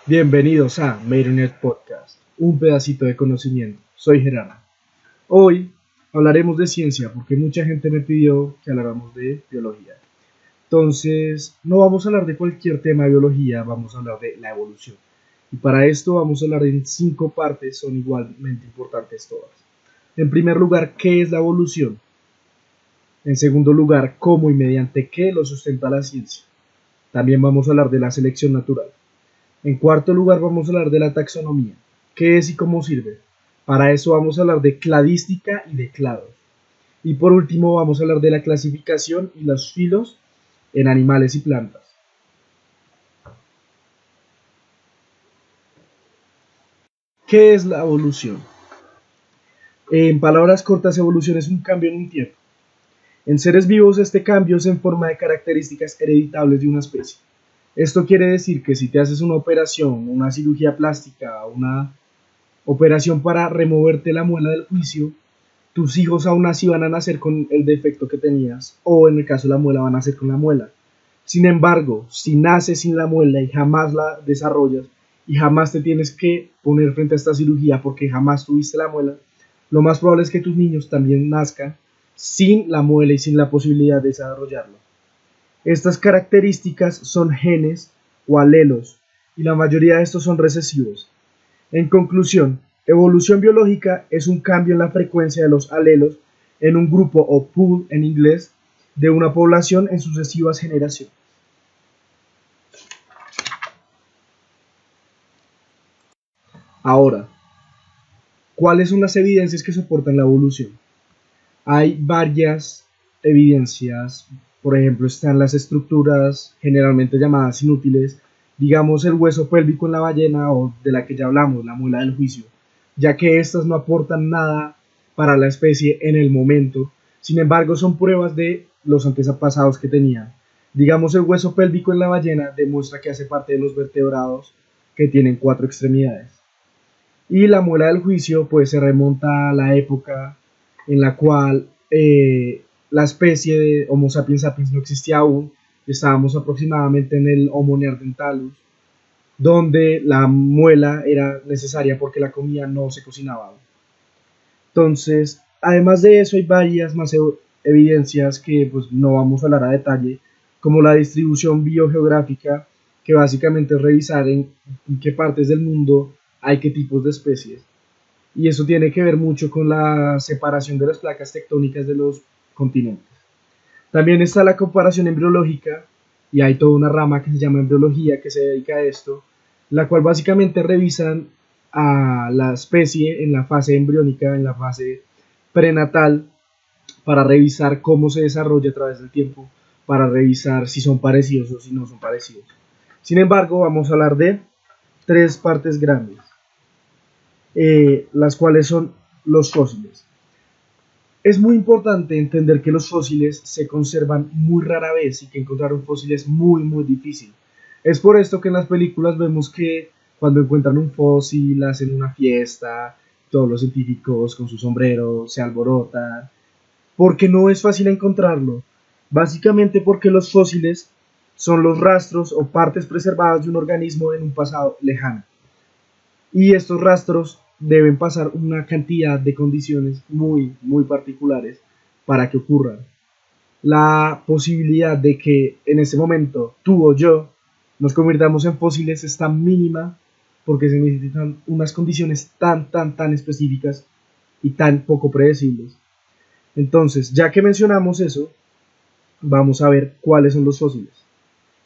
Bienvenidos a Marionette Podcast, un pedacito de conocimiento. Soy Gerardo. Hoy hablaremos de ciencia porque mucha gente me pidió que habláramos de biología. Entonces, no vamos a hablar de cualquier tema de biología, vamos a hablar de la evolución. Y para esto vamos a hablar en 5 partes, son igualmente importantes todas. En primer lugar, ¿qué es la evolución? En segundo lugar, ¿cómo y mediante qué lo sustenta la ciencia? También vamos a hablar de la selección natural. En cuarto lugar vamos a hablar de la taxonomía, qué es y cómo sirve. Para eso vamos a hablar de cladística y de clados. Y por último vamos a hablar de la clasificación y los filos en animales y plantas. ¿Qué es la evolución? En palabras cortas, evolución es un cambio en un tiempo. En seres vivos este cambio es en forma de características hereditables de una especie. Esto quiere decir que si te haces una operación, una cirugía plástica, una operación para removerte la muela del juicio, tus hijos aún así van a nacer con el defecto que tenías, o en el caso de la muela van a nacer con la muela. Sin embargo, si naces sin la muela y jamás la desarrollas y jamás te tienes que poner frente a esta cirugía porque jamás tuviste la muela, lo más probable es que tus niños también nazcan sin la muela y sin la posibilidad de desarrollarlo. Estas características son genes o alelos y la mayoría de estos son recesivos. En conclusión, evolución biológica es un cambio en la frecuencia de los alelos en un grupo o pool en inglés de una población en sucesivas generaciones. Ahora, ¿cuáles son las evidencias que soportan la evolución? Hay varias evidencias, por ejemplo, están las estructuras generalmente llamadas inútiles, digamos el hueso pélvico en la ballena o de la que ya hablamos, la muela del juicio, ya que estas no aportan nada para la especie en el momento, sin embargo son pruebas de los antepasados que tenían. Digamos el hueso pélvico en la ballena demuestra que hace parte de los vertebrados que tienen 4 extremidades. Y la muela del juicio pues se remonta a la época en la cual la especie de Homo sapiens sapiens no existía aún, estábamos aproximadamente en el Homo neanderthalus, donde la muela era necesaria porque la comida no se cocinaba. Entonces, además de eso hay varias más evidencias que pues no vamos a hablar a detalle, como la distribución biogeográfica, que básicamente es revisar en qué partes del mundo hay qué tipos de especies. Y eso tiene que ver mucho con la separación de las placas tectónicas de los continentes. También está la comparación embriológica, y hay toda una rama que se llama embriología que se dedica a esto, la cual básicamente revisan a la especie en la fase embriónica, en la fase prenatal, para revisar cómo se desarrolla a través del tiempo, para revisar si son parecidos o si no son parecidos. Sin embargo, vamos a hablar de 3 partes grandes, las cuales son los fósiles. Es muy importante entender que los fósiles se conservan muy rara vez y que encontrar un fósil es muy difícil. Es por esto que en las películas vemos que cuando encuentran un fósil hacen una fiesta, todos los científicos con sus sombreros se alborotan, porque no es fácil encontrarlo. Básicamente porque los fósiles son los rastros o partes preservadas de un organismo en un pasado lejano. Y estos rastros deben pasar una cantidad de condiciones muy particulares para que ocurran. La posibilidad de que en ese momento tú o yo nos convirtamos en fósiles está mínima porque se necesitan unas condiciones tan específicas y tan poco predecibles. Entonces, ya que mencionamos eso, vamos a ver cuáles son los fósiles.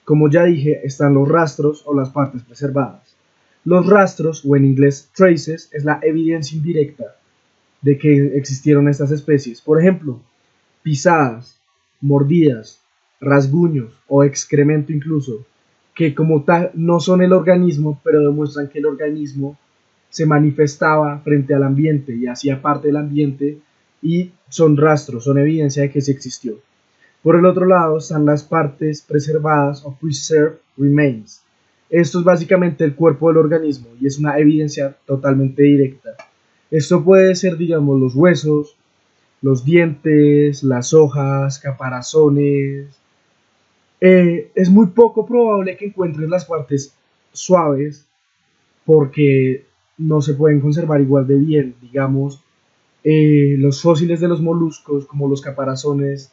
Como ya dije, están los rastros o las partes preservadas. Los rastros, o en inglés traces, es la evidencia indirecta de que existieron estas especies. Por ejemplo, pisadas, mordidas, rasguños o excremento incluso, que como tal no son el organismo, pero demuestran que el organismo se manifestaba frente al ambiente y hacía parte del ambiente y son rastros, son evidencia de que se existió. Por el otro lado están las partes preservadas o preserved remains. Esto es básicamente el cuerpo del organismo y es una evidencia totalmente directa. Esto puede ser, digamos, los huesos, los dientes, las hojas, caparazones. Es muy poco probable que encuentres las partes suaves porque no se pueden conservar igual de bien. Digamos, los fósiles de los moluscos, como los caparazones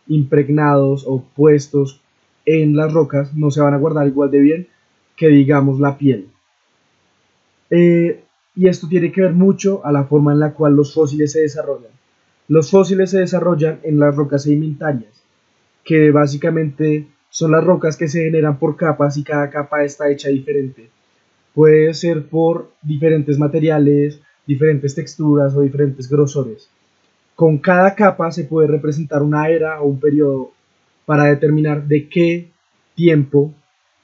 impregnados o puestos en las rocas, no se van a guardar igual de bien que, digamos, la piel. Y esto tiene que ver mucho a la forma en la cual los fósiles se desarrollan. Los fósiles se desarrollan en las rocas sedimentarias, que básicamente son las rocas que se generan por capas y cada capa está hecha diferente. Puede ser por diferentes materiales, diferentes texturas o diferentes grosores. Con cada capa se puede representar una era o un periodo para determinar de qué tiempo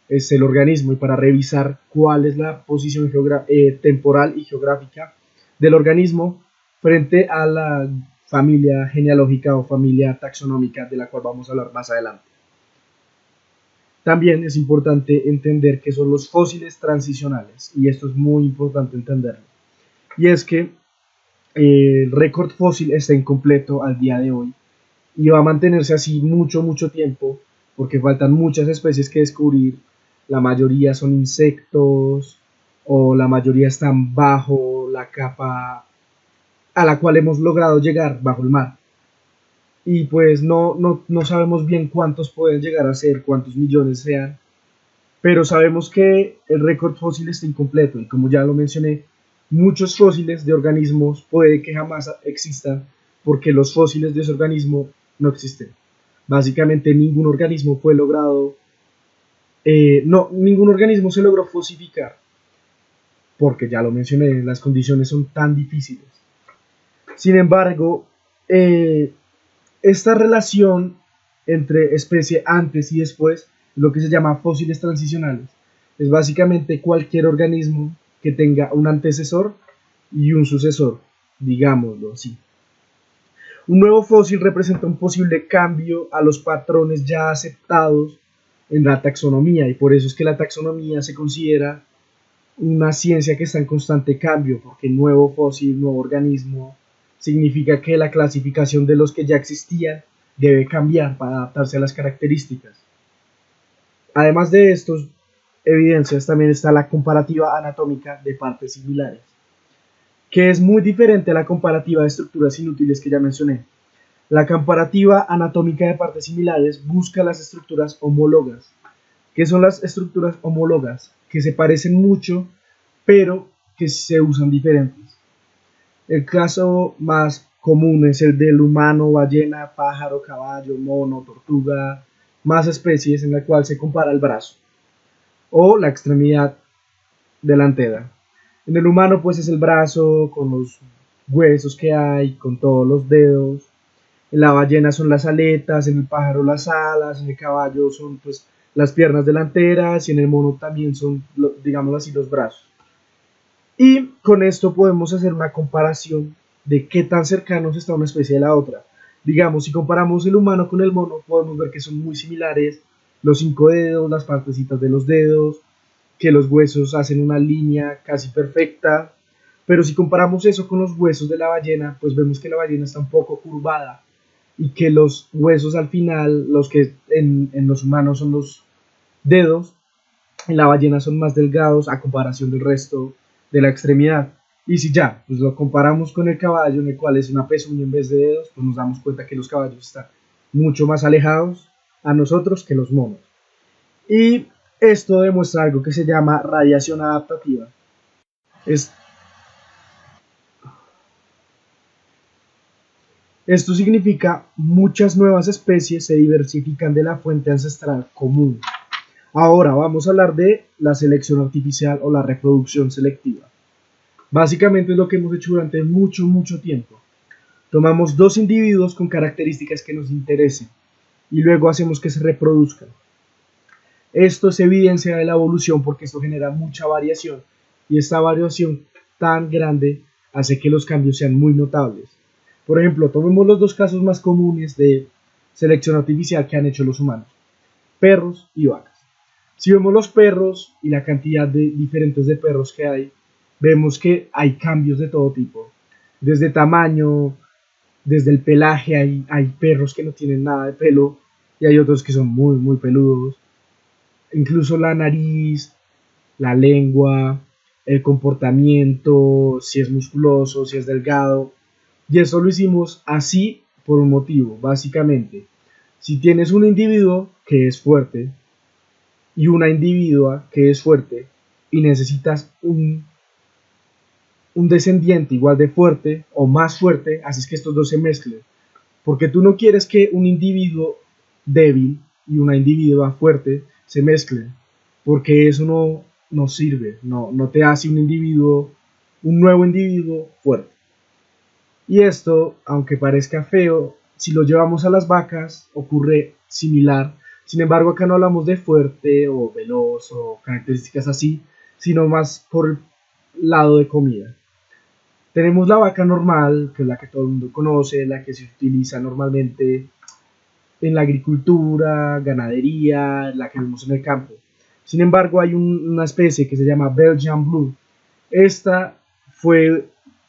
es el organismo y para revisar cuál es la posición temporal y geográfica del organismo frente a la familia genealógica o familia taxonómica de la cual vamos a hablar más adelante. También es importante entender qué son los fósiles transicionales, y esto es muy importante entenderlo. Y es que el récord fósil está incompleto al día de hoy y va a mantenerse así mucho tiempo porque faltan muchas especies que descubrir. La mayoría son insectos o la mayoría están bajo la capa a la cual hemos logrado llegar bajo el mar. Y pues no sabemos bien cuántos pueden llegar a ser, cuántos millones sean, pero sabemos que el récord fósil está incompleto y como ya lo mencioné, muchos fósiles de organismos puede que jamás existan porque los fósiles de ese organismo no existen. Básicamente ningún organismo fue logrado, ningún organismo se logró fosificar porque ya lo mencioné, las condiciones son tan difíciles. Sin embargo, esta relación entre especie antes y después es lo que se llama fósiles transicionales. Es básicamente cualquier organismo que tenga un antecesor y un sucesor, digámoslo así. Un nuevo fósil representa un posible cambio a los patrones ya aceptados en la taxonomía y por eso es que la taxonomía se considera una ciencia que está en constante cambio, porque nuevo fósil, nuevo organismo, significa que la clasificación de los que ya existían debe cambiar para adaptarse a las características. Además de estas evidencias, también está la comparativa anatómica de partes similares, que es muy diferente a la comparativa de estructuras inútiles que ya mencioné. La comparativa anatómica de partes similares busca las estructuras homólogas. ¿Qué son las estructuras homólogas? Que se parecen mucho, pero que se usan diferentes. El caso más común es el del humano, ballena, pájaro, caballo, mono, tortuga, más especies en la cual se compara el brazo o la extremidad delantera. En el humano pues es el brazo con los huesos que hay, con todos los dedos. En la ballena son las aletas, en el pájaro las alas, en el caballo son pues las piernas delanteras y en el mono también son, digamos así, los brazos. Y con esto podemos hacer una comparación de qué tan cercanos está una especie de la otra. Digamos, si comparamos el humano con el mono, podemos ver que son muy similares los 5 dedos, las partecitas de los dedos, que los huesos hacen una línea casi perfecta. Pero si comparamos eso con los huesos de la ballena, pues vemos que la ballena está un poco curvada y que los huesos al final, los que en los humanos son los dedos, en la ballena son más delgados a comparación del resto de la extremidad. Y si ya pues lo comparamos con el caballo, en el cual es una pezuña en vez de dedos, pues nos damos cuenta que los caballos están mucho más alejados a nosotros que los monos. Y esto demuestra algo que se llama radiación adaptativa. Esto significa muchas nuevas especies se diversifican de la fuente ancestral común. Ahora vamos a hablar de la selección artificial o la reproducción selectiva. Básicamente es lo que hemos hecho durante mucho tiempo. Tomamos dos individuos con características que nos interesen y luego hacemos que se reproduzcan. Esto es evidencia de la evolución porque esto genera mucha variación y esta variación tan grande hace que los cambios sean muy notables. Por ejemplo, tomemos los dos casos más comunes de selección artificial que han hecho los humanos: perros y vacas. Si vemos los perros y la cantidad de diferentes de perros que hay, vemos que hay cambios de todo tipo, desde tamaño, desde el pelaje, hay perros que no tienen nada de pelo y hay otros que son muy peludos, incluso la nariz, la lengua, el comportamiento, si es musculoso, si es delgado. Y eso lo hicimos así por un motivo, básicamente. Si tienes un individuo que es fuerte y una individua que es fuerte y necesitas un descendiente igual de fuerte o más fuerte, haces que estos dos se mezclen. Porque tú no quieres que un individuo débil y una individua fuerte se mezclen. Porque eso no sirve, no te hace un nuevo individuo fuerte. Y esto, aunque parezca feo, si lo llevamos a las vacas, ocurre similar. Sin embargo, acá no hablamos de fuerte o veloz o características así, sino más por el lado de comida. Tenemos la vaca normal, que es la que todo el mundo conoce, la que se utiliza normalmente en la agricultura, ganadería, la que vemos en el campo. Sin embargo, hay una especie que se llama Belgian Blue. Esta fue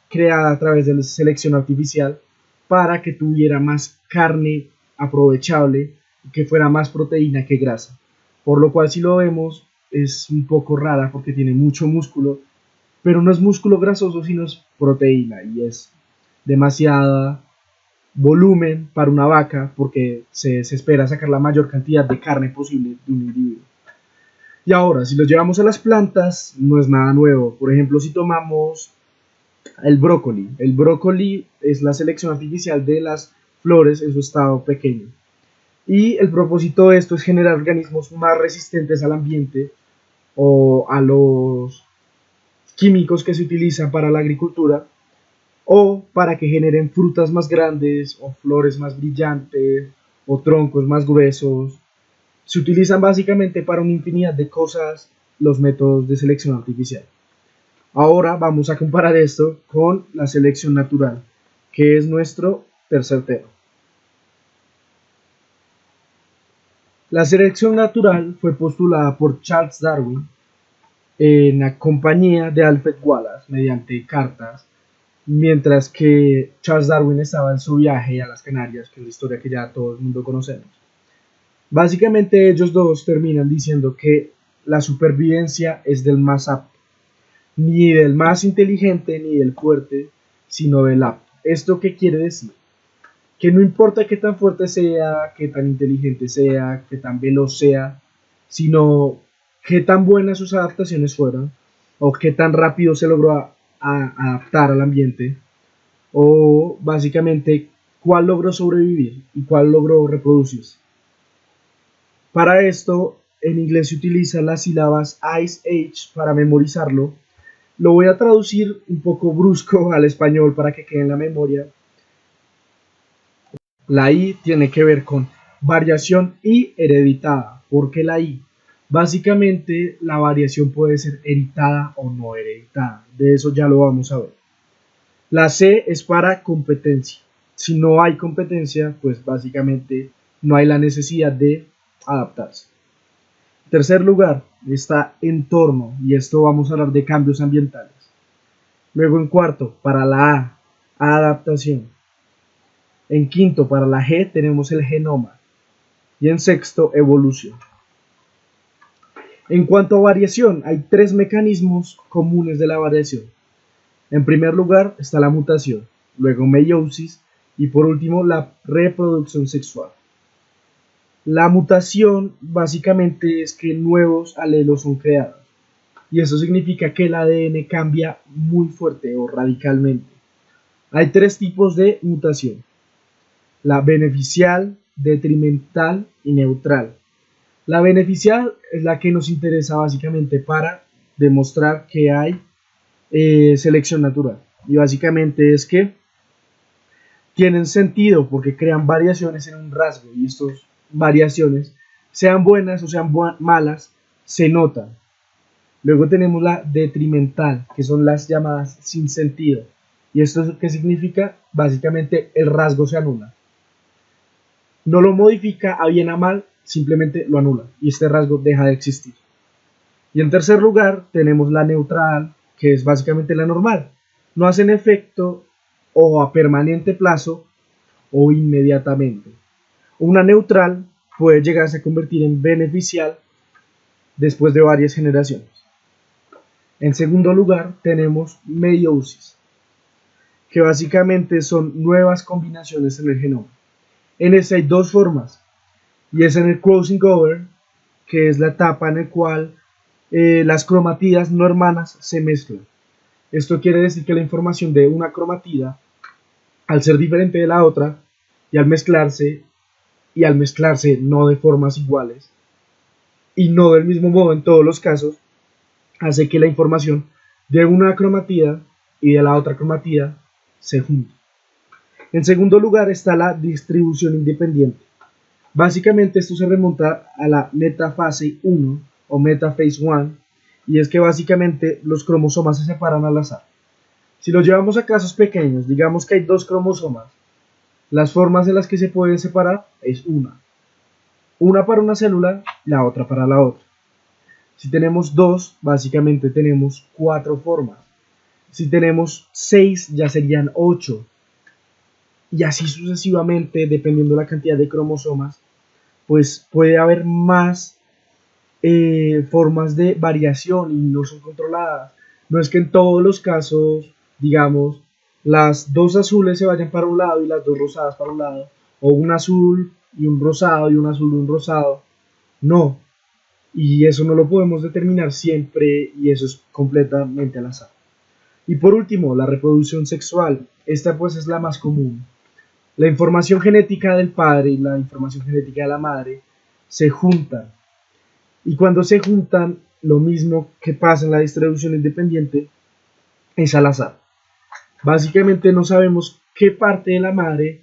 creada a través de la selección artificial para que tuviera más carne aprovechable y que fuera más proteína que grasa. Por lo cual, si lo vemos, es un poco rara porque tiene mucho músculo, pero no es músculo grasoso, sino es proteína y es demasiada volumen para una vaca porque se espera sacar la mayor cantidad de carne posible de un individuo. Y ahora, si lo llevamos a las plantas, no es nada nuevo. Por ejemplo, si tomamos el brócoli es la selección artificial de las flores en su estado pequeño. Y el propósito de esto es generar organismos más resistentes al ambiente o a los químicos que se utilizan para la agricultura, o para que generen frutas más grandes o flores más brillantes o troncos más gruesos. Se utilizan básicamente para una infinidad de cosas los métodos de selección artificial. Ahora vamos a comparar esto con la selección natural, que es nuestro tercer tema. La selección natural fue postulada por Charles Darwin en la compañía de Alfred Wallace mediante cartas, mientras que Charles Darwin estaba en su viaje a las Canarias, que es la historia que ya todo el mundo conocemos. Básicamente ellos dos terminan diciendo que la supervivencia es del más apto, ni del más inteligente ni del fuerte, sino del apto. ¿Esto qué quiere decir? Que no importa qué tan fuerte sea, qué tan inteligente sea, qué tan veloz sea, sino qué tan buenas sus adaptaciones fueron, o qué tan rápido se logró adaptar al ambiente, o básicamente cuál logró sobrevivir y cuál logró reproducirse. Para esto, en inglés se utilizan las sílabas Ice Age para memorizarlo. Lo voy a traducir un poco brusco al español para que quede en la memoria. La I tiene que ver con variación y hereditada. ¿Por qué la I? Básicamente la variación puede ser hereditada o no hereditada. De eso ya lo vamos a ver. La C es para competencia. Si no hay competencia, pues básicamente no hay la necesidad de adaptarse. En tercer lugar está entorno, y esto vamos a hablar de cambios ambientales. Luego en cuarto, para la A, adaptación. En quinto, para la G, tenemos el genoma. Y en sexto, evolución. En cuanto a variación, hay tres mecanismos comunes de la variación. En primer lugar está la mutación, luego meiosis y por último la reproducción sexual. La mutación básicamente es que nuevos alelos son creados y eso significa que el ADN cambia muy fuerte o radicalmente. Hay tres tipos de mutación: la beneficial, detrimental y neutral. La beneficial es la que nos interesa básicamente para demostrar que hay selección natural, y básicamente es que tienen sentido porque crean variaciones en un rasgo y estas variaciones, sean buenas o sean malas, se notan. Luego tenemos la detrimental, que son las llamadas sin sentido, y esto ¿qué significa? Básicamente el rasgo se anula, no lo modifica a bien o a mal, simplemente lo anula y este rasgo deja de existir. Y en tercer lugar tenemos la neutral, que es básicamente la normal. No hacen efecto o a permanente plazo o inmediatamente. Una neutral puede llegarse a convertir en beneficial después de varias generaciones. En segundo lugar tenemos meiosis, que básicamente son nuevas combinaciones en el genoma. En este hay dos formas, y es en el crossing over, que es la etapa en la cual las cromatidas no hermanas se mezclan. Esto quiere decir que la información de una cromatida, al ser diferente de la otra, y al mezclarse no de formas iguales, y no del mismo modo en todos los casos, hace que la información de una cromatida y de la otra cromatida se junte. En segundo lugar está la distribución independiente. Básicamente esto se remonta a la metafase 1 o metaphase 1, y es que básicamente los cromosomas se separan al azar. Si lo llevamos a casos pequeños, digamos que hay dos cromosomas, las formas en las que se pueden separar es una para una célula, la otra para la otra. Si tenemos dos, básicamente tenemos 4 formas. Si tenemos 6, ya serían 8. Y así sucesivamente, dependiendo de la cantidad de cromosomas, pues puede haber más formas de variación y no son controladas. No es que en todos los casos, digamos, las dos azules se vayan para un lado y las dos rosadas para un lado, o un azul y un rosado y un azul y un rosado. No, y eso no lo podemos determinar siempre y eso es completamente al azar. Y por último, la reproducción sexual. Esta pues es la más común. La información genética del padre y la información genética de la madre se juntan. Y cuando se juntan, lo mismo que pasa en la distribución independiente es al azar. Básicamente no sabemos qué parte de la madre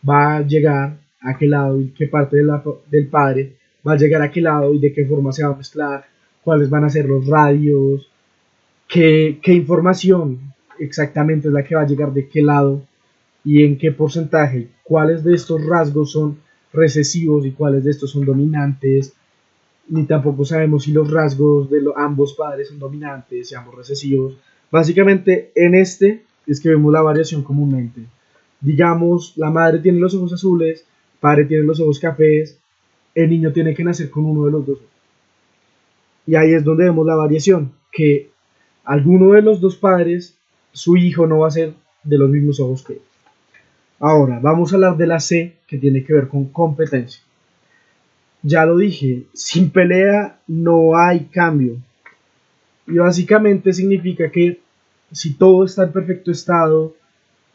va a llegar a qué lado y qué parte del padre va a llegar a qué lado y de qué forma se va a mezclar, cuáles van a ser los radios, qué información exactamente es la que va a llegar de qué lado y en qué porcentaje, cuáles de estos rasgos son recesivos y cuáles de estos son dominantes, ni tampoco sabemos si los rasgos de ambos padres son dominantes y ambos recesivos. Básicamente en este es que vemos la variación comúnmente. Digamos, la madre tiene los ojos azules, el padre tiene los ojos cafés, el niño tiene que nacer con uno de los dos. Y ahí es donde vemos la variación, que alguno de los dos padres, su hijo no va a ser de los mismos ojos que él. Ahora, vamos a hablar de la C, que tiene que ver con competencia. Ya lo dije, sin pelea no hay cambio. Y básicamente significa que si todo está en perfecto estado,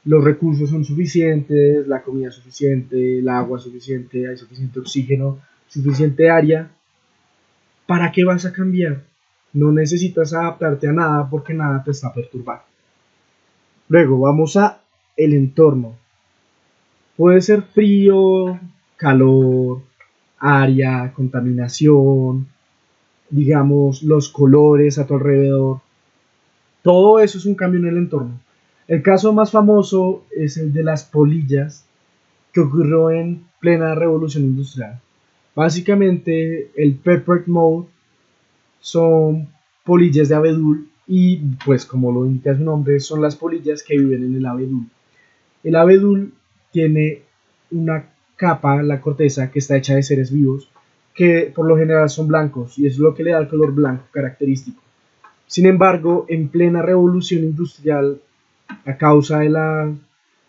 los recursos son suficientes, la comida es suficiente, el agua es suficiente, hay suficiente oxígeno, suficiente área, ¿para qué vas a cambiar? No necesitas adaptarte a nada porque nada te está perturbando. Luego vamos a el entorno. Puede ser frío, calor, área, contaminación, digamos, los colores a tu alrededor. Todo eso es un cambio en el entorno. El caso más famoso es el de las polillas, que ocurrió en plena revolución industrial. Básicamente, el peppered mold son polillas de abedul y, pues como lo indica su nombre, son las polillas que viven en el abedul. El abedul tiene una capa, la corteza, que está hecha de seres vivos, que por lo general son blancos, y es lo que le da el color blanco característico. Sin embargo, en plena revolución industrial, a causa de la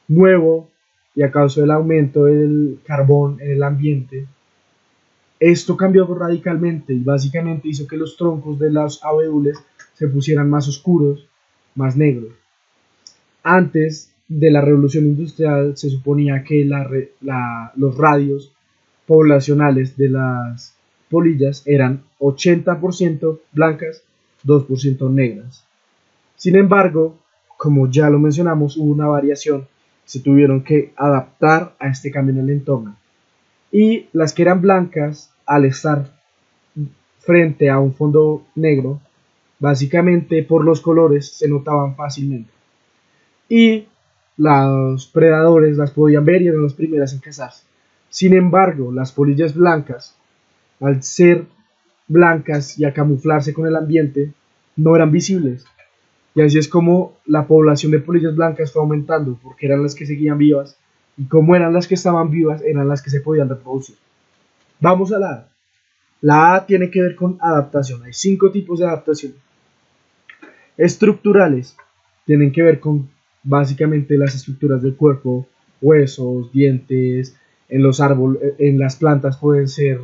nuevo y a causa del aumento del carbón en el ambiente, esto cambió radicalmente y básicamente hizo que los troncos de los abedules se pusieran más oscuros, más negros. Antes de la revolución industrial se suponía que los radios poblacionales de las polillas eran 80% blancas, 2% negras. Sin embargo, como ya lo mencionamos, hubo una variación, se tuvieron que adaptar a este cambio en el entorno. Y las que eran blancas, al estar frente a un fondo negro, básicamente por los colores se notaban fácilmente. Y los predadores las podían ver y eran las primeras en cazarse. Sin embargo, las polillas blancas, al ser blancas y a camuflarse con el ambiente, no eran visibles. Y así es como la población de polillas blancas fue aumentando, porque eran las que seguían vivas, y como eran las que estaban vivas, eran las que se podían reproducir. Vamos a la A. La A tiene que ver con adaptación. Hay 5 tipos de adaptación. Estructurales tienen que ver con básicamente las estructuras del cuerpo, huesos, dientes, en los árboles, en las plantas pueden ser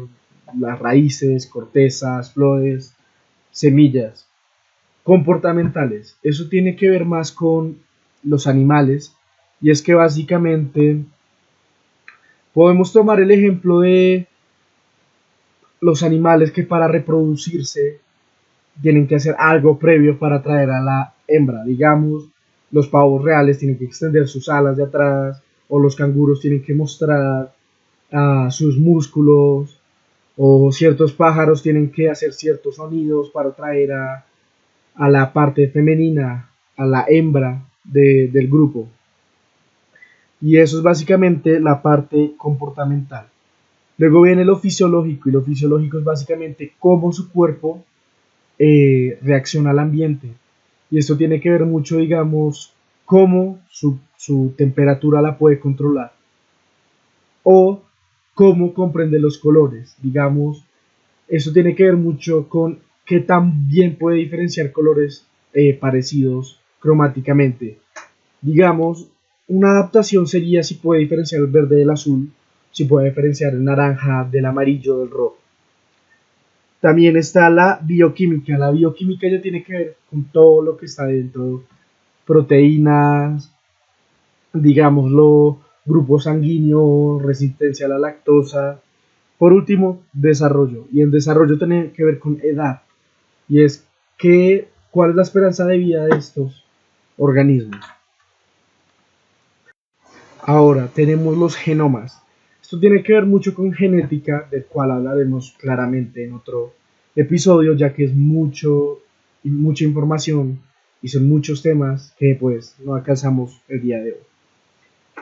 las raíces, cortezas, flores, semillas. Comportamentales, eso tiene que ver más con los animales, y es que básicamente podemos tomar el ejemplo de los animales que para reproducirse tienen que hacer algo previo para atraer a la hembra. Digamos, los pavos reales tienen que extender sus alas de atrás, o los canguros tienen que mostrar sus músculos, o ciertos pájaros tienen que hacer ciertos sonidos para atraer a la parte femenina, a la hembra del grupo. Y eso es básicamente la parte comportamental. Luego viene lo fisiológico, y lo fisiológico es básicamente cómo su cuerpo reacciona al ambiente. Y esto tiene que ver mucho, digamos, cómo su temperatura la puede controlar, o cómo comprende los colores. Digamos, eso tiene que ver mucho con qué tan bien puede diferenciar colores parecidos cromáticamente. Digamos, una adaptación sería si puede diferenciar el verde del azul, si puede diferenciar el naranja del amarillo del rojo. También está la bioquímica. La bioquímica ya tiene que ver con todo lo que está dentro, proteínas, digámoslo, grupo sanguíneo, resistencia a la lactosa. Por último, desarrollo. Y en desarrollo tiene que ver con edad. Y es cuál es la esperanza de vida de estos organismos. Ahora tenemos los genomas. Esto tiene que ver mucho con genética, del cual hablaremos claramente en otro episodio, ya que es mucha información y son muchos temas que pues no alcanzamos el día de hoy.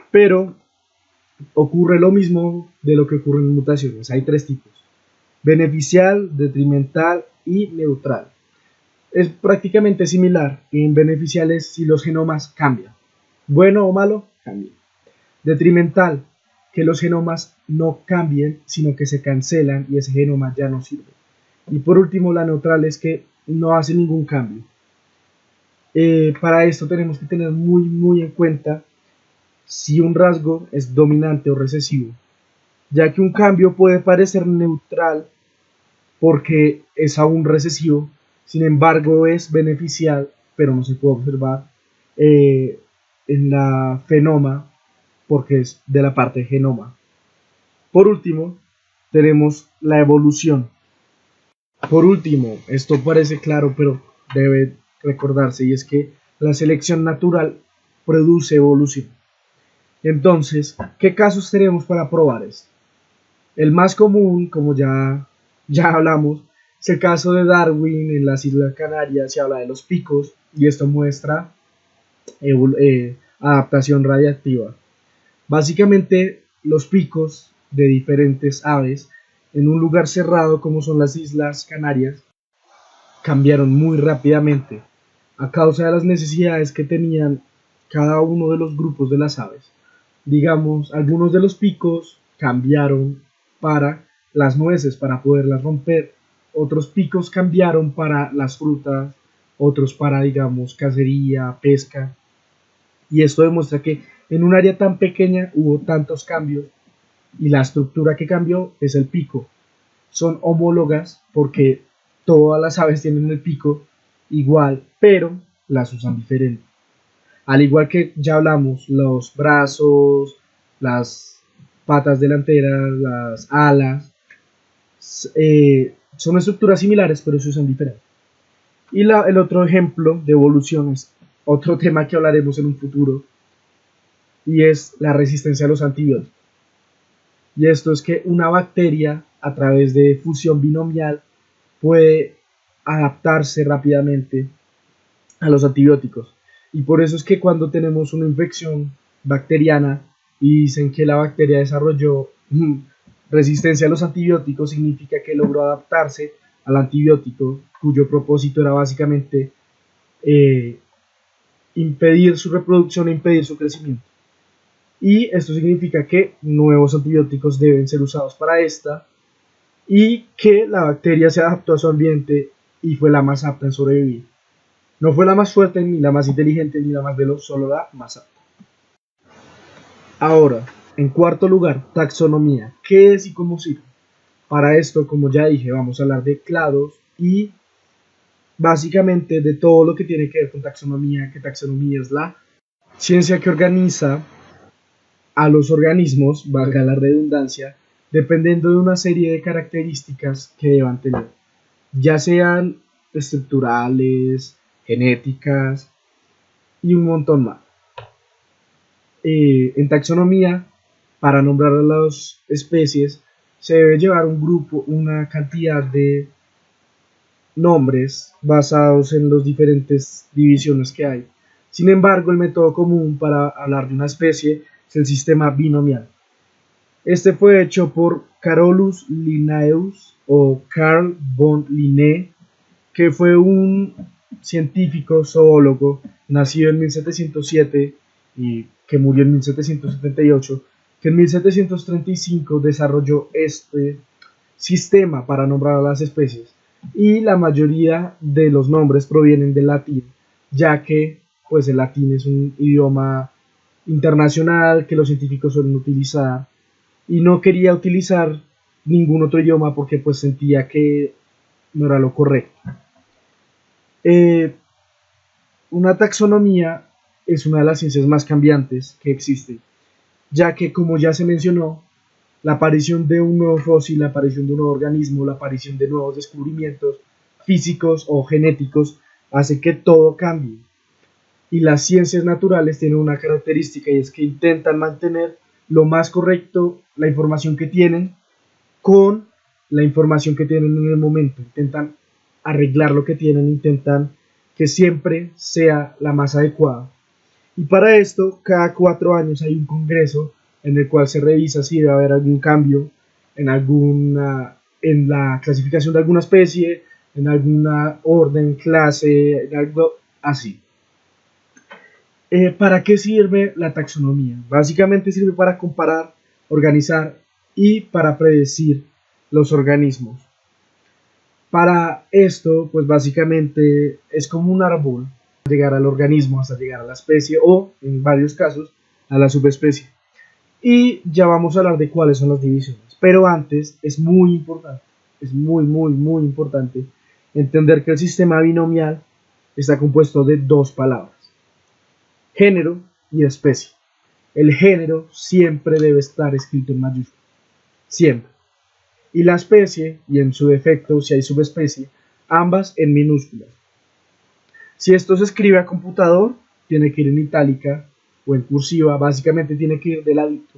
Pero ocurre lo mismo de lo que ocurre en mutaciones. Hay tres tipos: beneficial, detrimental y neutral. Es prácticamente similar. En beneficiales, si los genomas cambian, bueno o malo, cambian. Detrimental, que los genomas no cambien, sino que se cancelan y ese genoma ya no sirve. Y por último, la neutral es que no hace ningún cambio. Para esto tenemos que tener muy en cuenta si un rasgo es dominante o recesivo, ya que un cambio puede parecer neutral porque es aún recesivo, sin embargo es beneficial, pero no se puede observar en la fenoma porque es de la parte genoma. Por último, tenemos la evolución. Por último, esto parece claro, pero debe recordarse, y es que la selección natural produce evolución. Entonces, ¿qué casos tenemos para probar esto? El más común, como ya hablamos, es el caso de Darwin. En las Islas Canarias se habla de los picos, y esto muestra adaptación radiactiva. Básicamente, los picos de diferentes aves en un lugar cerrado como son las Islas Canarias cambiaron muy rápidamente a causa de las necesidades que tenían cada uno de los grupos de las aves. Digamos, algunos de los picos cambiaron para las nueces, para poderlas romper. Otros picos cambiaron para las frutas, otros para, digamos, cacería, pesca. Y esto demuestra que en un área tan pequeña hubo tantos cambios, y la estructura que cambió es el pico. Son homólogas porque todas las aves tienen el pico igual, pero las usan diferente. Al igual que ya hablamos, los brazos, las patas delanteras, las alas, son estructuras similares, pero se usan diferente. Y el otro ejemplo de evolución es otro tema que hablaremos en un futuro, y es la resistencia a los antibióticos. Y esto es que una bacteria, a través de fusión binomial, puede adaptarse rápidamente a los antibióticos. Y por eso es que cuando tenemos una infección bacteriana y dicen que la bacteria desarrolló resistencia a los antibióticos, significa que logró adaptarse al antibiótico, cuyo propósito era básicamente impedir su reproducción e impedir su crecimiento. Y esto significa que nuevos antibióticos deben ser usados para esta, y que la bacteria se adaptó a su ambiente y fue la más apta en sobrevivir. No fue la más fuerte, ni la más inteligente, ni la más veloz, solo la más apta. Ahora, en cuarto lugar, taxonomía. ¿Qué es y cómo sirve? Para esto, como ya dije, vamos a hablar de clados y básicamente de todo lo que tiene que ver con taxonomía, que taxonomía es la ciencia que organiza a los organismos, valga la redundancia, dependiendo de una serie de características que deban tener, ya sean estructurales, genéticas y un montón más. En taxonomía, para nombrar a las especies, se debe llevar un grupo, una cantidad de nombres basados en las diferentes divisiones que hay. Sin embargo, el método común para hablar de una especie es el sistema binomial. Este fue hecho por Carolus Linnaeus o Carl von Linné, que fue un científico zoólogo nacido en 1707 y que murió en 1778, que en 1735 desarrolló este sistema para nombrar a las especies, y la mayoría de los nombres provienen del latín, ya que pues el latín es un idioma internacional que los científicos suelen utilizar, y no quería utilizar ningún otro idioma porque pues sentía que no era lo correcto. Una taxonomía es una de las ciencias más cambiantes que existe, ya que, como ya se mencionó, la aparición de un nuevo fósil, la aparición de un nuevo organismo, la aparición de nuevos descubrimientos físicos o genéticos hace que todo cambie. Y las ciencias naturales tienen una característica, y es que intentan mantener lo más correcto la información que tienen con la información que tienen en el momento. Intentan arreglar lo que tienen, intentan que siempre sea la más adecuada. Y para esto, cada 4 años hay un congreso en el cual se revisa si debe haber algún cambio en la clasificación de alguna especie, en alguna orden, clase, en algo así. ¿Para qué sirve la taxonomía? Básicamente sirve para comparar, organizar y para predecir los organismos. Para esto, pues básicamente es como un árbol, llegar al organismo hasta llegar a la especie o, en varios casos, a la subespecie. Y ya vamos a hablar de cuáles son las divisiones. Pero antes es muy importante, es muy importante entender que el sistema binomial está compuesto de 2 palabras: género y especie. El género siempre debe estar escrito en mayúsculas, siempre. Y la especie, y en su defecto si hay subespecie, ambas en minúsculas. Si esto se escribe a computador, tiene que ir en itálica o en cursiva, básicamente tiene que ir de ladito,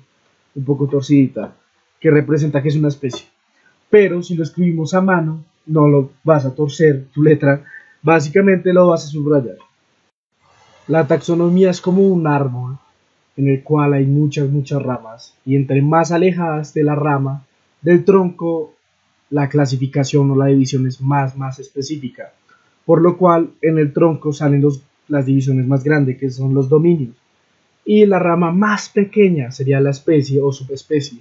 un poco torcidita, que representa que es una especie. Pero si lo escribimos a mano, no lo vas a torcer tu letra, básicamente lo vas a subrayar. La taxonomía es como un árbol en el cual hay muchas ramas, y entre más alejadas de la rama, del tronco, la clasificación o la división es más específica, por lo cual en el tronco salen las divisiones más grandes, que son los dominios, y la rama más pequeña sería la especie o subespecie,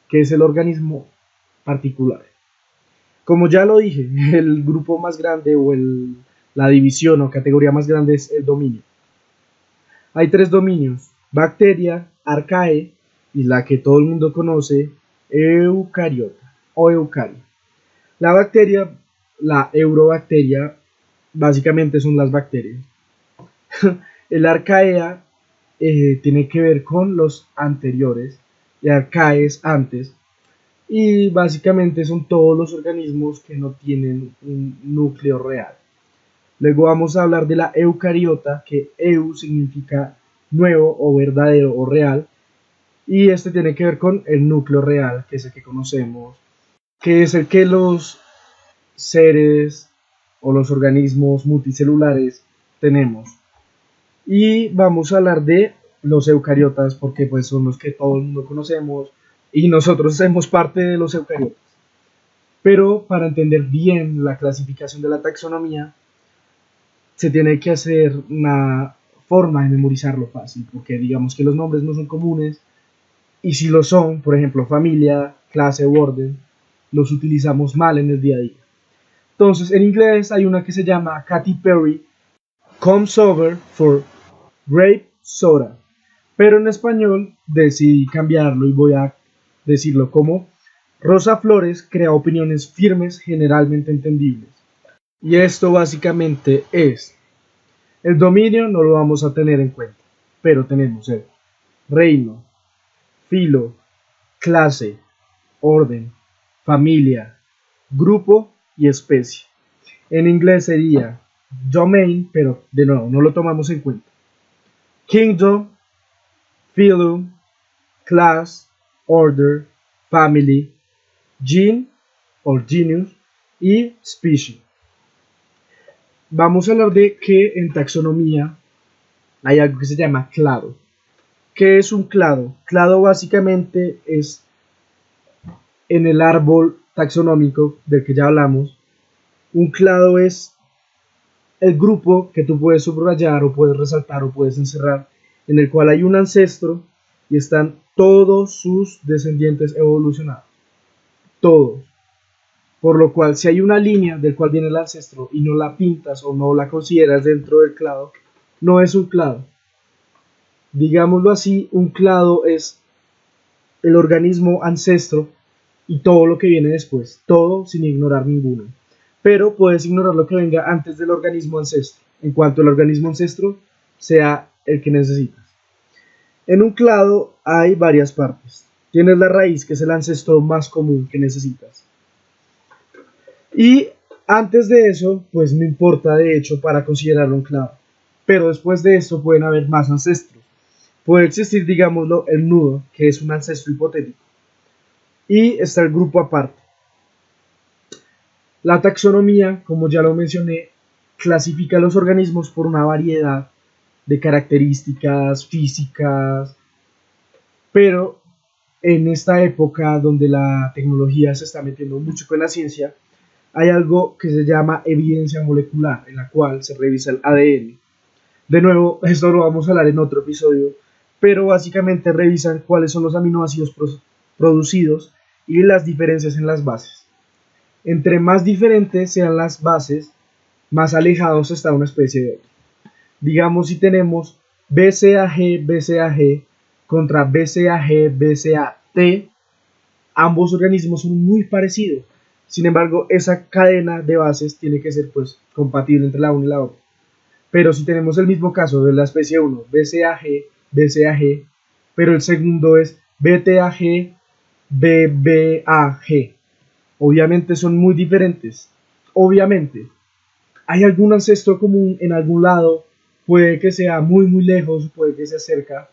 que es el organismo particular. Como ya lo dije, el grupo más grande o la división o categoría más grande es el dominio. Hay 3 dominios: bacteria, arcae y la que todo el mundo conoce, eucariota o eucario. La bacteria, la eurobacteria, básicamente son las bacterias. El arcaea tiene que ver con los anteriores, y arcaes antes, y básicamente son todos los organismos que no tienen un núcleo real. Luego vamos a hablar de la eucariota, que eu significa nuevo o verdadero o real, y este tiene que ver con el núcleo real, que es el que conocemos, que es el que los seres o los organismos multicelulares tenemos. Y vamos a hablar de los eucariotas, porque pues son los que todo el mundo conocemos y nosotros somos parte de los eucariotas. Pero para entender bien la clasificación de la taxonomía, se tiene que hacer una forma de memorizarlo fácil, porque digamos que los nombres no son comunes, y si lo son, por ejemplo, familia, clase o orden, los utilizamos mal en el día a día. Entonces, en inglés hay una que se llama Katy Perry, comes over for grape soda. Pero en español decidí cambiarlo y voy a decirlo como Rosa Flores crea opiniones firmes generalmente entendibles. Y esto básicamente es, el dominio no lo vamos a tener en cuenta, pero tenemos el reino, filo, clase, orden, familia, grupo y especie. En inglés sería domain, pero de nuevo no lo tomamos en cuenta. Kingdom, phylum, class, order, family, gene o genus y species. Vamos a hablar de que en taxonomía hay algo que se llama clado. ¿Qué es un clado? Clado básicamente es en el árbol taxonómico del que ya hablamos. Un clado es el grupo que tú puedes subrayar o puedes resaltar o puedes encerrar, en el cual hay un ancestro y están todos sus descendientes evolucionados. Todos. Por lo cual, si hay una línea del cual viene el ancestro y no la pintas o no la consideras dentro del clado, no es un clado. Digámoslo así, un clado es el organismo ancestro y todo lo que viene después, todo sin ignorar ninguno. Pero puedes ignorar lo que venga antes del organismo ancestro, en cuanto el organismo ancestro sea el que necesitas. En un clado hay varias partes. Tienes la raíz, que es el ancestro más común que necesitas. Y antes de eso, pues no importa de hecho para considerarlo un clado. Pero después de esto pueden haber más ancestros. Puede existir, digámoslo, el nudo, que es un ancestro hipotético. Y está el grupo aparte. La taxonomía, como ya lo mencioné, clasifica los organismos por una variedad de características físicas, pero en esta época donde la tecnología se está metiendo mucho con la ciencia, hay algo que se llama evidencia molecular, en la cual se revisa el ADN. De nuevo, esto lo vamos a hablar en otro episodio, pero básicamente revisan cuáles son los aminoácidos producidos y las diferencias en las bases. Entre más diferentes sean las bases, más alejados está una especie de otra. Digamos, si tenemos BCAG, BCAG contra BCAG, BCAT, ambos organismos son muy parecidos. Sin embargo, esa cadena de bases tiene que ser pues compatible entre la una y la otra. Pero si tenemos el mismo caso de la especie 1, BCAG, BCAG, pero el segundo es BTAG, BBAG, obviamente son muy diferentes. Obviamente, hay algún ancestro común en algún lado, puede que sea muy muy lejos, puede que sea cerca.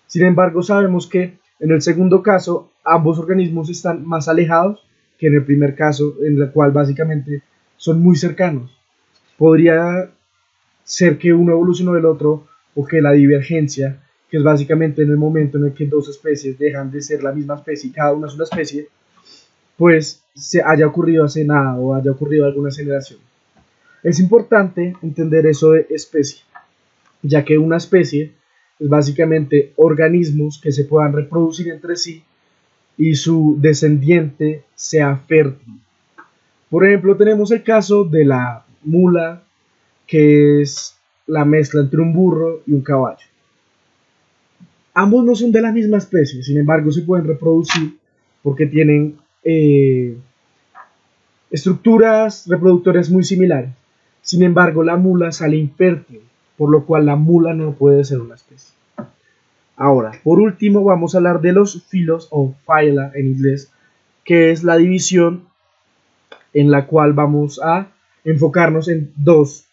Sin embargo, sabemos que en el segundo caso, ambos organismos están más alejados que en el primer caso, en el cual básicamente son muy cercanos. Podría ser que uno evolucionó del otro o que la divergencia, que es básicamente en el momento en el que dos especies dejan de ser la misma especie y cada una es una especie, pues se haya ocurrido hace nada o haya ocurrido alguna generación. Es importante entender eso de especie, ya que una especie es básicamente organismos que se puedan reproducir entre sí y su descendiente sea fértil. Por ejemplo, tenemos el caso de la mula, que es la mezcla entre un burro y un caballo. Ambos no son de la misma especie, sin embargo se pueden reproducir porque tienen estructuras reproductoras muy similares. Sin embargo, la mula sale infértil, por lo cual la mula no puede ser una especie. Ahora, por último, vamos a hablar de los filos o phyla en inglés, que es la división en la cual vamos a enfocarnos en dos,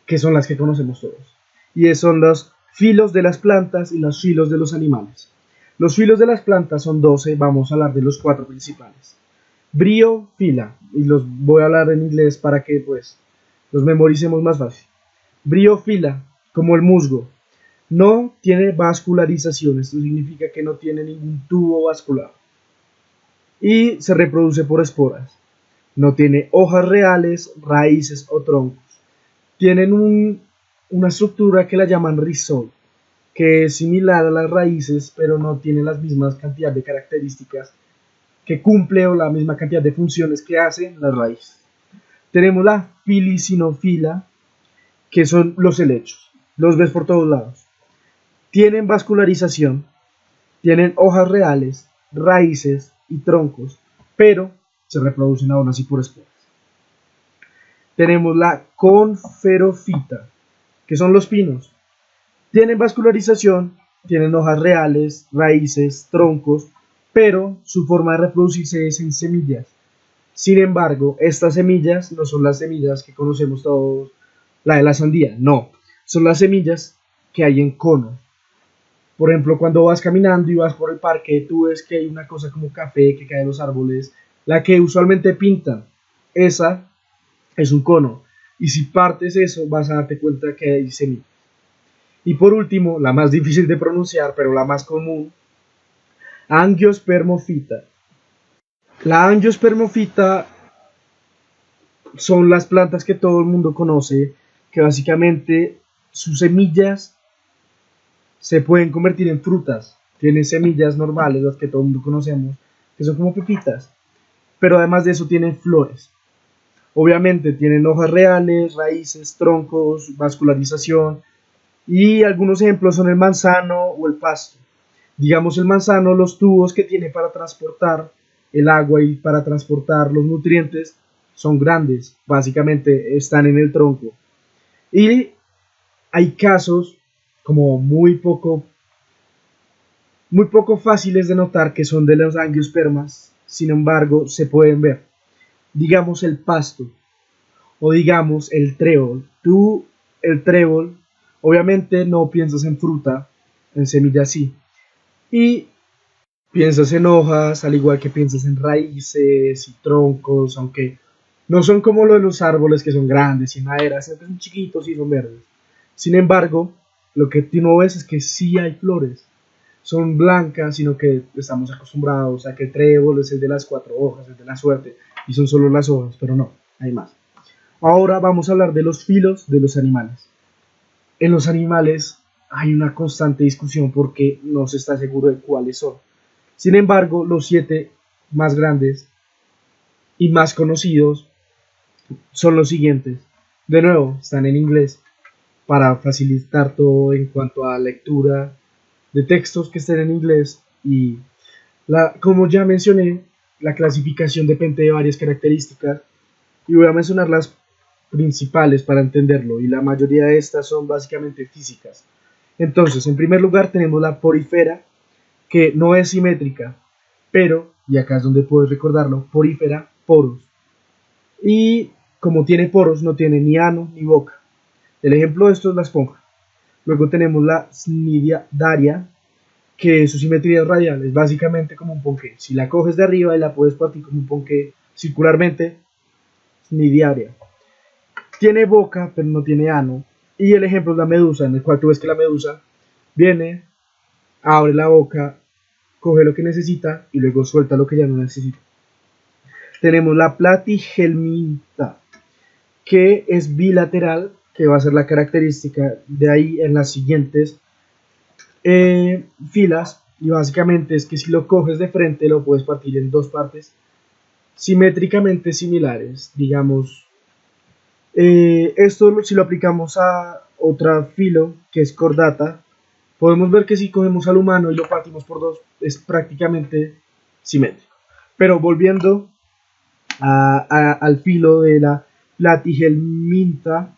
que son las que conocemos todos. Y son los filos de las plantas y los filos de los animales. Los filos de las plantas son 12, vamos a hablar de los 4 principales. Bryophylla, y los voy a hablar en inglés para que pues los memoricemos más fácil. Bryophylla, como el musgo, no tiene vascularización, esto significa que no tiene ningún tubo vascular. Y se reproduce por esporas. No tiene hojas reales, raíces o troncos. Tienen una estructura que la llaman rizoma, que es similar a las raíces, pero no tiene las mismas cantidades de características que cumple o la misma cantidad de funciones que hacen las raíces. Tenemos la filicinofila, que son los helechos. Los ves por todos lados. Tienen vascularización, tienen hojas reales, raíces y troncos, pero se reproducen aún así por esporas. Tenemos la conferofita, que son los pinos. Tienen vascularización, tienen hojas reales, raíces, troncos, pero su forma de reproducirse es en semillas. Sin embargo, estas semillas no son las semillas que conocemos todos, la de la sandía, no, son las semillas que hay en cono. Por ejemplo, cuando vas caminando y vas por el parque, tú ves que hay una cosa como café que cae de los árboles, la que usualmente pintan. Esa es un cono. Y si partes eso, vas a darte cuenta que hay semillas. Y por último, la más difícil de pronunciar, pero la más común, angiospermofita. La angiospermofita son las plantas que todo el mundo conoce, que básicamente sus semillas se pueden convertir en frutas. Tienen semillas normales, las que todo el mundo conocemos, que son como pepitas. Pero además de eso tienen flores. Obviamente tienen hojas reales, raíces, troncos, vascularización. Y algunos ejemplos son el manzano o el pasto. Digamos el manzano, los tubos que tiene para transportar el agua y para transportar los nutrientes son grandes. Básicamente están en el tronco. Y hay casos como muy poco fáciles de notar que son de los angiospermas, sin embargo se pueden ver. Digamos el pasto o digamos el trébol. Tú, el trébol, obviamente no piensas en fruta, en semillas sí, y piensas en hojas, al igual que piensas en raíces y troncos, aunque no son como lo de los árboles que son grandes y maderas, sino que son chiquitos y son verdes. Sin embargo, lo que tú no ves es que sí hay flores. Son blancas, sino que estamos acostumbrados a que el trébol es el de las 4 hojas, el de la suerte, y son solo las hojas, pero no, hay más. Ahora vamos a hablar de los filos de los animales. En los animales hay una constante discusión porque no se está seguro de cuáles son. Sin embargo, los 7 más grandes y más conocidos son los siguientes. De nuevo, están en inglés para facilitar todo en cuanto a lectura de textos que estén en inglés y como ya mencioné, la clasificación depende de varias características y voy a mencionar las principales para entenderlo y la mayoría de estas son básicamente físicas. Entonces, en primer lugar tenemos la porífera, que no es simétrica, pero, y acá es donde puedes recordarlo, porífera, poros. Y como tiene poros, no tiene ni ano ni boca. El ejemplo de esto es la esponja. Luego tenemos la cnidaria, que su simetría es radial, es básicamente como un ponqué. Si la coges de arriba y la puedes partir como un ponqué circularmente, cnidaria. Tiene boca, pero no tiene ano. Y el ejemplo es la medusa, en el cual tú ves que la medusa viene, abre la boca, coge lo que necesita y luego suelta lo que ya no necesita. Tenemos la platihelminta, que es bilateral, que va a ser la característica de ahí en las siguientes filas, y básicamente es que si lo coges de frente lo puedes partir en 2 partes simétricamente similares, digamos. Esto si lo aplicamos a otra filo que es cordata, podemos ver que si cogemos al humano y lo partimos por 2 es prácticamente simétrico. Pero volviendo al filo de la platihelminta,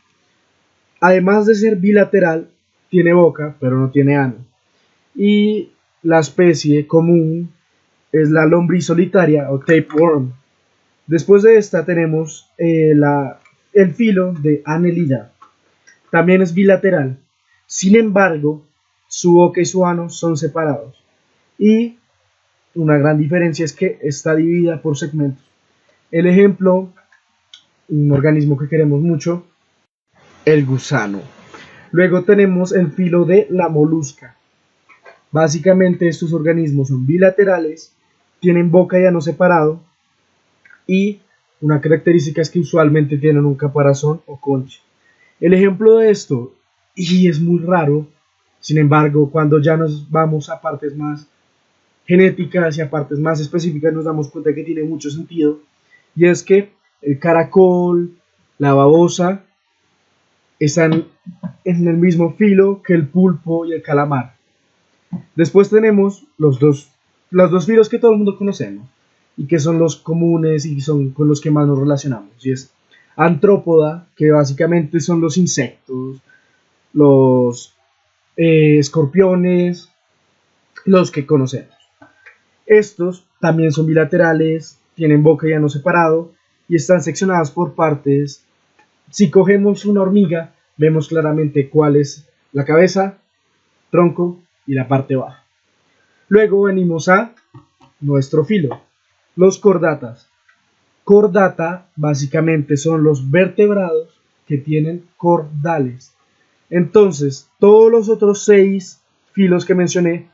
además de ser bilateral, tiene boca, pero no tiene ano. Y la especie común es la lombriz solitaria o tapeworm. Después de esta tenemos el filo de Annelida. También es bilateral. Sin embargo, su boca y su ano son separados. Y una gran diferencia es que está dividida por segmentos. El ejemplo, un organismo que queremos mucho, el gusano. Luego tenemos el filo de la molusca. Básicamente estos organismos son bilaterales, tienen boca y ano separado y una característica es que usualmente tienen un caparazón o concha. El ejemplo de esto, y es muy raro, sin embargo, cuando ya nos vamos a partes más genéticas y a partes más específicas nos damos cuenta que tiene mucho sentido, y es que el caracol, la babosa están en el mismo filo que el pulpo y el calamar. Después tenemos los dos filos que todo el mundo conocemos y que son los comunes y son con los que más nos relacionamos. Y es Artrópoda, que básicamente son los insectos, los escorpiones, los que conocemos. Estos también son bilaterales, tienen boca y ano separado y están seccionados por partes. Si cogemos una hormiga, vemos claramente cuál es la cabeza, tronco y la parte baja. Luego venimos a nuestro filo, los cordatas. Cordata básicamente son los vertebrados que tienen cordales. Entonces, todos los otros 6 filos que mencioné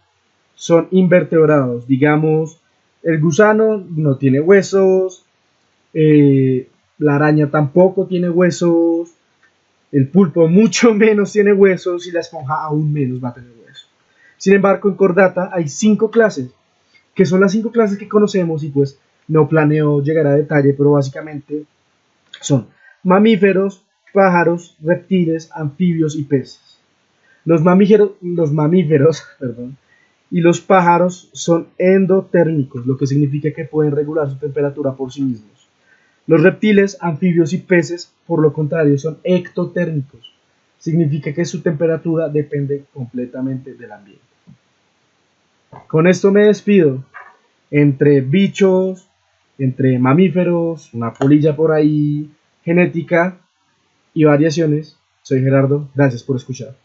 son invertebrados. Digamos, el gusano no tiene huesos, la araña tampoco tiene huesos, el pulpo mucho menos tiene huesos y la esponja aún menos va a tener huesos. Sin embargo, en Chordata hay 5 clases, que son las 5 clases que conocemos y pues no planeo llegar a detalle, pero básicamente son mamíferos, pájaros, reptiles, anfibios y peces. Los mamíferos perdón, y los pájaros son endotérmicos, lo que significa que pueden regular su temperatura por sí mismos. Los reptiles, anfibios y peces, por lo contrario, son ectotérmicos. Significa que su temperatura depende completamente del ambiente. Con esto me despido. Entre bichos, entre mamíferos, una polilla por ahí, genética y variaciones. Soy Gerardo, gracias por escuchar.